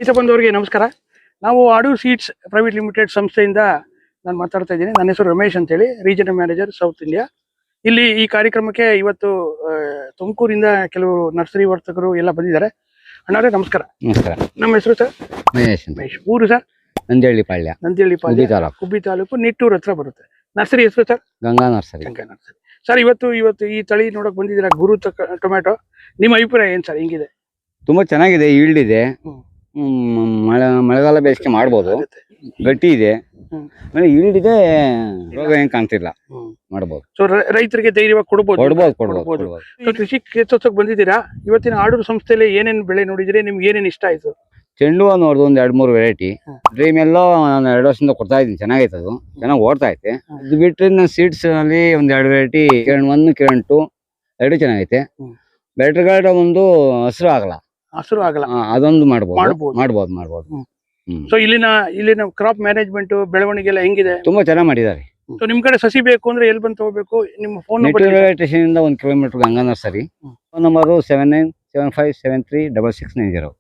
ರೈತ ಬಂದವರಿಗೆ ನಮಸ್ಕಾರ. ನಾವು ಆಡೂರು ಸೀಡ್ಸ್ ಪ್ರೈವೇಟ್ ಲಿಮಿಟೆಡ್ ಸಂಸ್ಥೆಯಿಂದ ನಾನು ಮಾತಾಡ್ತಾ ಇದ್ದೀನಿ. ನನ್ನ ಹೆಸರು ರಮೇಶ್ ಅಂತೇಳಿ, ರೀಜನಲ್ ಮ್ಯಾನೇಜರ್ ಸೌತ್ ಇಂಡಿಯಾ. ಇಲ್ಲಿ ಈ ಕಾರ್ಯಕ್ರಮಕ್ಕೆ ಇವತ್ತು ತುಮಕೂರಿಂದ ಕೆಲವು ನರ್ಸರಿ ವರ್ತಕರು ಎಲ್ಲ ಬಂದಿದ್ದಾರೆ. ಅಣ್ಣಾರೇ ನಮಸ್ಕಾರ. ನಮಸ್ಕಾರ. ನಮ್ಮ ಹೆಸರು ಸರ್ ಮಹೇಶ್ ಅಂತ. ಮಹೇಶ್. ಊರು ಸರ್ ನಂದಿಹಳ್ಳಿ ಪಾಳ್ಯ, ನಂದಿಹಳ್ಳಿ ಗುಬ್ಬಿ ಪಾಳ್ಯ, ತಾಲೂಕು, ಕುಬ್ಬಿ ತಾಲೂಕು, ನಿಟ್ಟೂರ್ ಹತ್ರ ಬರುತ್ತೆ. ನರ್ಸರಿ ಹೆಸರು sir Ganga nursery. Ganga nursery. Sir ಇವತ್ತು ಈ ತಳಿ ನೋಡಕ್ ಬಂದಿದ್ದೀರಾ, ಗುರು ಟೊಮ್ಯಾಟೊ. ನಿಮ್ಮ ಅಭಿಪ್ರಾಯ ಏನ್ ಸರ್? ಹೆಂಗಿದೆ? ತುಂಬಾ ಚೆನ್ನಾಗಿದೆ, ಈಲ್ಡ್ ಇದೆ. ಹ್ಮ್. ಮಳೆಗಾಲ ಬೇಸಿಗೆ ಮಾಡ್ಬೋದು. ಆಗುತ್ತೆ. ಗಟ್ಟಿ ಇದೆ, ಹ್ಮ್. ಆಮೇಲೆ ಈಲ್ಡ್ ಇದೆ. ರೋಗ ಏನ್ ಕಾಣ್ತಿಲ್ಲ, ಮಾಡ್ಬೋದು. ಸೊ ರೈತರಿಗೆ ಧೈರ್ಯವಾಗಿ ಕೊಡ್ಬೋದು. ಕೊಡ್ಬೋದು. ಸೊ ಕೃಷಿ ಕ್ಷೇತ್ರಕ್ಕೆ ಬಂದಿದ್ದೀರಾ. ಇವತ್ತಿನ ಆಡೂರು ಸಂಸ್ಥೆಯಲ್ಲಿ ಏನೇನ್ ಬೆಳೆ ನೋಡಿದಿರಿ? ನಿಮ್ಗೆ ಏನೇನ್ ಇಷ್ಟ ಆಯ್ತು? ಚೆಂಡು ಹೂ ನೋಡ್ದು ಒಂದ್ 2-3 ವೆರೈಟಿ. ಡ್ರೀಮ್ ಎಲ್ಲೋ ನಾನು 2 ವರ್ಷದಿಂದ ಕೊಡ್ತಾ ಇದ್ದೀನಿ, ಚೆನ್ನಾಗೈತೆ, ಅದು ಚೆನ್ನಾಗಿ ಓಡ್ತಾ ಐತೆ. ಇದು ಬಿಟ್ರೆ ನಾನು ಸೀಡ್ಸ್ ಅಲ್ಲಿ ಒಂದ್ 2 ವೆರೈಟಿ, ಕಿರಣ್ 1 ಕಿರಣ್ 2 ಎರಡು ಚೆನ್ನಾಗೈತೆ. ಬ್ಯಾಟರ್ ಗಾರ್ಡ್ ಒಂದು ಹಸಿರು ಆಗಲ್ಲ, ಹಸಿರು ಆಗಲ್ಲ, ಅದೊಂದು ಮಾಡ್ಬೋದು. ಸೊ ಇಲ್ಲಿನ ಕ್ರಾಪ್ ಮ್ಯಾನೇಜ್ಮೆಂಟ್ ಬೆಳವಣಿಗೆ ಎಲ್ಲ ಹೆಂಗಿದೆ? ತುಂಬಾ ಚೆನ್ನಾಗಿ ಮಾಡಿದ್ದಾರೆ. ಸೊ ನಿಮ್ ಕಡೆ ಸಸಿ ಬೇಕು ಅಂದ್ರೆ ಎಲ್ಲಿ ಬಂದು ತಗೋಬೇಕು? ನಿಮ್ಮ ಫೋನ್ ನಂಬರ್? ಸ್ಟೇಷನ್ ಇಂದ 1 kilometre Ganga nursery. Phone number 7975736690.